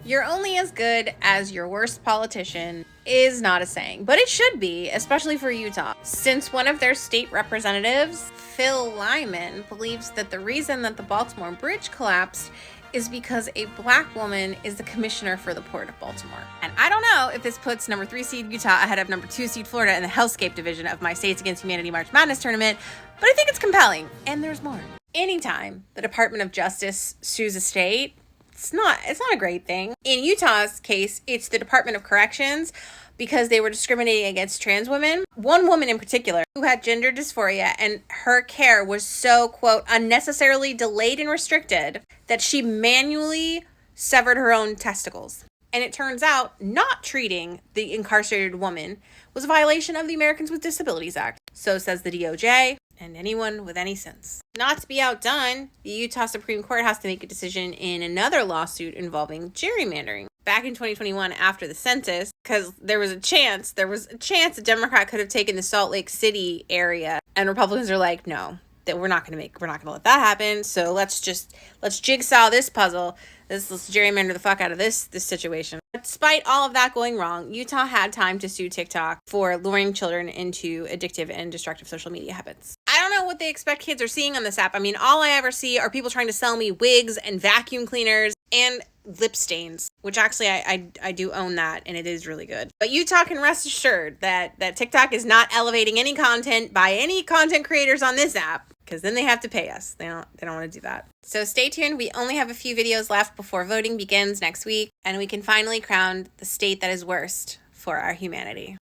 You're only as good as your worst politician is not a saying, but it should be, especially for Utah, since one of their state representatives, Phil Lyman, believes that the reason that the Baltimore Bridge collapsed is because a black woman is the commissioner for the Port of Baltimore. And I don't know if this puts number 3 seed Utah ahead of number 2 seed Florida in the Hellscape division of my States Against Humanity March Madness tournament, but I think it's compelling, and there's more. Anytime the Department of Justice sues a state, it's not a great thing. In Utah's case, it's the Department of Corrections because they were discriminating against trans women. One woman in particular who had gender dysphoria, and her care was so, quote, unnecessarily delayed and restricted that she manually severed her own testicles. And it turns out not treating the incarcerated woman was a violation of the Americans with Disabilities Act. So says the DOJ and anyone with any sense. Not to be outdone, the Utah Supreme Court has to make a decision in another lawsuit involving gerrymandering. Back in 2021, after the census, because there was a chance a Democrat could have taken the Salt Lake City area, and Republicans are like, no, that we're not going to let that happen. So let's jigsaw this puzzle. Let's gerrymander the fuck out of this situation. Despite all of that going wrong, Utah had time to sue TikTok for luring children into addictive and destructive social media habits. I don't know what they expect kids are seeing on this app. I mean, all I ever see are people trying to sell me wigs and vacuum cleaners and lip stains, which actually I do own that, and it is really good. But Utah can rest assured that TikTok is not elevating any content by any content creators on this app, because then they have to pay us. They don't want to do that. So stay tuned. We only have a few videos left before voting begins next week, and we can finally crown the state that is worst for our humanity.